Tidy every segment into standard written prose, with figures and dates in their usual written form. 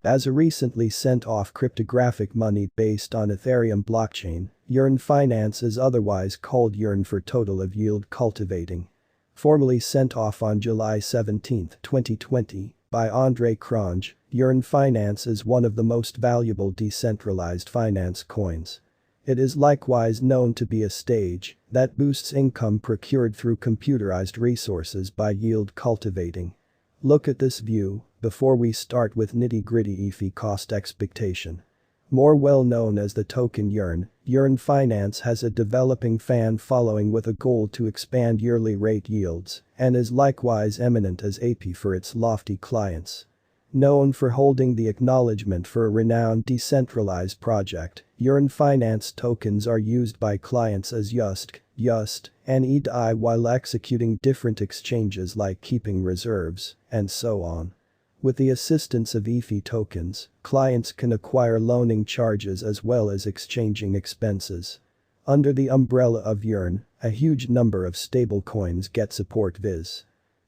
As a recently sent-off cryptographic money based on Ethereum blockchain, yearnfinance is otherwise called yearn for total of yield cultivating. Formally sent off on July 17, 2020, by Andre Cronje, yearnfinance is one of the most valuable decentralized finance coins. It is likewise known to be a stage that boosts income procured through computerized resources by yield cultivating. Look at this view before we start with nitty-gritty ETH cost expectation. More well known as the token yearn, yearnfinance has a developing fan following with a goal to expand yearly rate yields and is likewise eminent as AP for its lofty clients. Known for holding the acknowledgement for a renowned decentralized project, yearnfinance tokens are used by clients as YUST, and EDI while executing different exchanges like keeping reserves, and so on. With the assistance of ETH tokens, clients can acquire loaning charges as well as exchanging expenses. Under the umbrella of yearn, a huge number of stablecoins get support viz.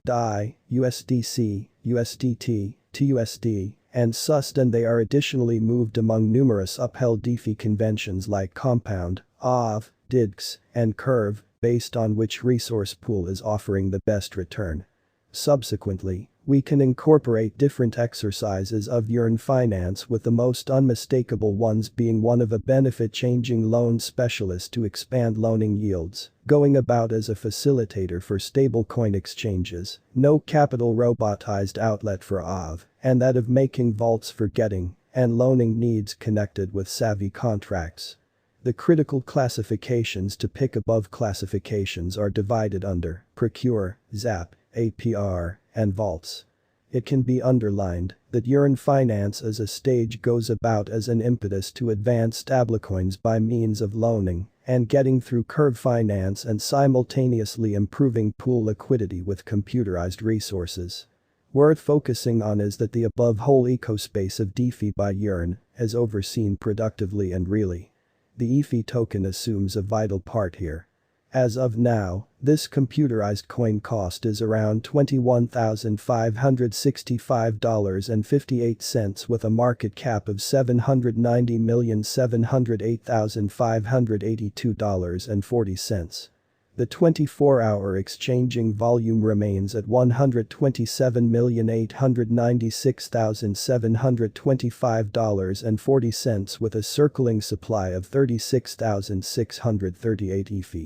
DAI, USDC, USDT, TUSD, and SUSD, and they are additionally moved among numerous upheld ETH conventions like Compound, OV, DIDX, and Curve, based on which resource pool is offering the best return. Subsequently, we can incorporate different exercises of yearnfinance, with the most unmistakable ones being one of a benefit-changing loan specialist to expand loaning yields, going about as a facilitator for stablecoin exchanges, no capital robotized outlet for OV, and that of making vaults for getting and loaning needs connected with savvy contracts. The critical classifications to pick above classifications are divided under Procure, ZAP, APR, and vaults. It can be underlined that yearnfinance as a stage goes about as an impetus to advance stablecoins by means of loaning and getting through curve finance and simultaneously improving pool liquidity with computerized resources. Worth focusing on is that the above whole ecospace of DeFi by yearn is overseen productively and really. The ETH token assumes a vital part here. As of now, this computerized coin cost is around $21,565.58 with a market cap of $790,708,582.40. The 24-hour exchanging volume remains at $127,896,725.40 with a circling supply of 36,638 ETH.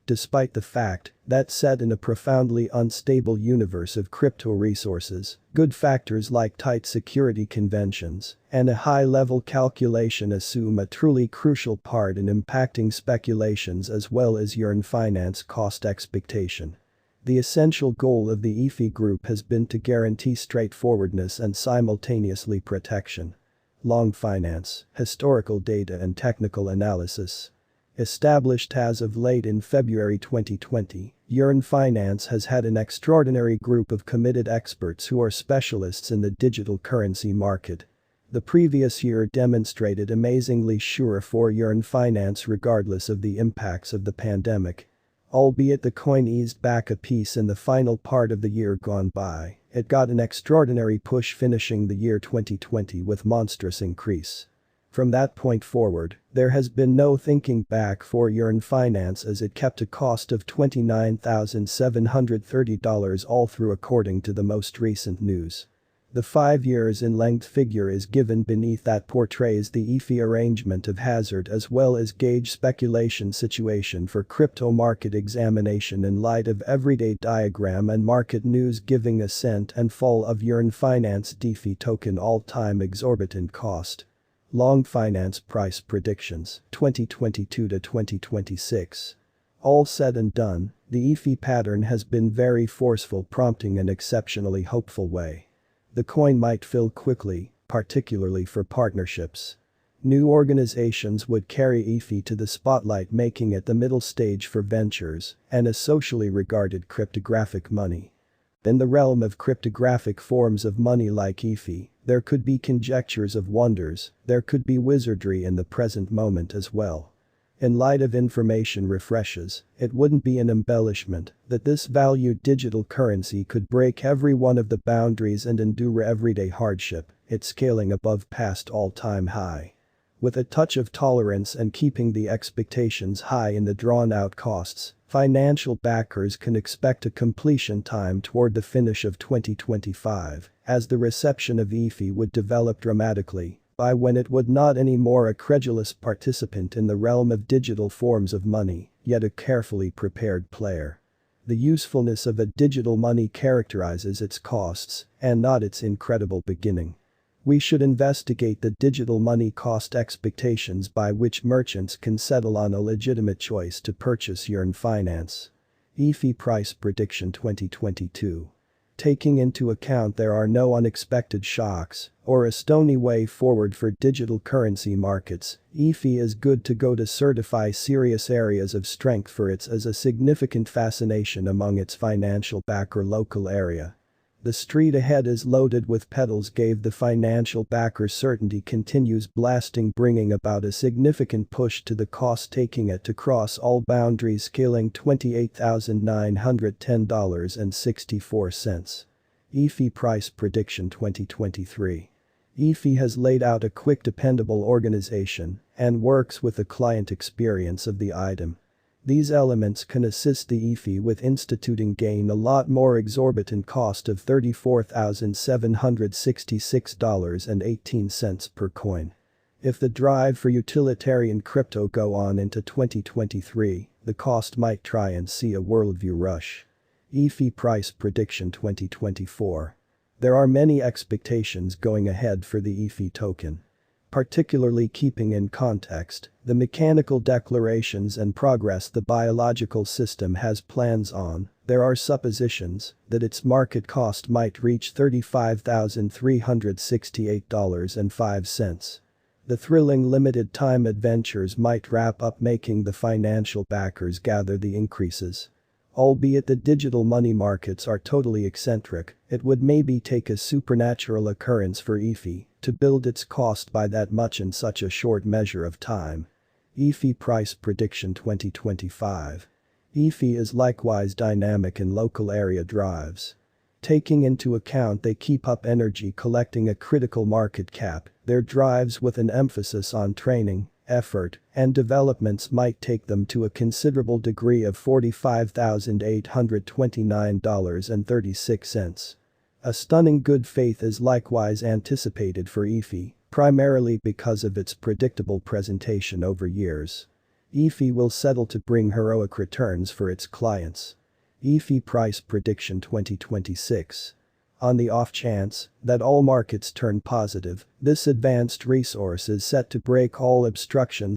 Despite the fact that set in a profoundly unstable universe of crypto resources, good factors like tight security conventions and a high-level calculation assume a truly crucial part in impacting speculations as well as yearnfinance cost expectation. The essential goal of the ETH group has been to guarantee straightforwardness and simultaneously protection. Long finance, historical data and technical analysis. Established as of late in February 2020, yearnfinance has had an extraordinary group of committed experts who are specialists in the digital currency market. The previous year demonstrated amazingly sure for yearnfinance regardless of the impacts of the pandemic. Albeit the coin eased back a piece in the final part of the year gone by, it got an extraordinary push finishing the year 2020 with monstrous increase. From that point forward, there has been no thinking back for yearnfinance as it kept a cost of $29,730 all through according to the most recent news. The 5 years in length figure is given beneath that portrays the ETH arrangement of hazard as well as gauge speculation situation for crypto market examination in light of everyday diagram and market news giving ascent and fall of yearnfinance DeFi token all-time exorbitant cost. Long finance price predictions 2022 to 2026. All said and done, the ETH pattern has been very forceful, prompting an exceptionally hopeful way. The coin might fill quickly, particularly for partnerships. New organizations would carry ETH to the spotlight, making it the middle stage for ventures and a socially regarded cryptographic money. In the realm of cryptographic forms of money like ETH, there could be conjectures of wonders, there could be wizardry in the present moment as well. In light of information refreshes, it wouldn't be an embellishment that this valued digital currency could break every one of the boundaries and endure everyday hardship it's scaling above past all-time high. With a touch of tolerance and keeping the expectations high in the drawn-out costs, financial backers can expect a completion time toward the finish of 2025, as the reception of EFI would develop dramatically by when it would not anymore a credulous participant in the realm of digital forms of money, yet a carefully prepared player. The usefulness of a digital money characterizes its costs and not its incredible beginning. We should investigate the digital money cost expectations by which merchants can settle on a legitimate choice to purchase yearnfinance. EFI Price Prediction 2022. Taking into account there are no unexpected shocks or a stony way forward for digital currency markets, EFI is good to go to certify serious areas of strength for its as a significant fascination among its financial backer local area. The street ahead is loaded with pedals gave the financial backer certainty continues blasting bringing about a significant push to the cost taking it to cross all boundaries scaling $28,910.64. EFI Price Prediction 2023. EFI has laid out a quick dependable organization and works with the client experience of the item. These elements can assist the EFI with instituting gain a lot more exorbitant cost of $34,766.18 per coin. If the drive for utilitarian crypto go on into 2023, the cost might try and see a worldview rush. EFI Price Prediction 2024. There are many expectations going ahead for the EFI token. Particularly keeping in context the mechanical declarations and progress the biological system has plans on, there are suppositions that its market cost might reach $35,368.05. The thrilling limited time adventures might wrap up making the financial backers gather the increases. Albeit the digital money markets are totally eccentric, it would maybe take a supernatural occurrence for EFI to build its cost by that much in such a short measure of time. EFI Price Prediction 2025. EFI is likewise dynamic in local area drives. Taking into account they keep up energy collecting a critical market cap, their drives with an emphasis on training, effort, and developments might take them to a considerable degree of $45,829.36. A stunning good faith is likewise anticipated for EFI, primarily because of its predictable presentation over years. EFI will settle to bring heroic returns for its clients. EFI Price Prediction 2026. On the off chance that all markets turn positive, this advanced resource is set to break all obstructions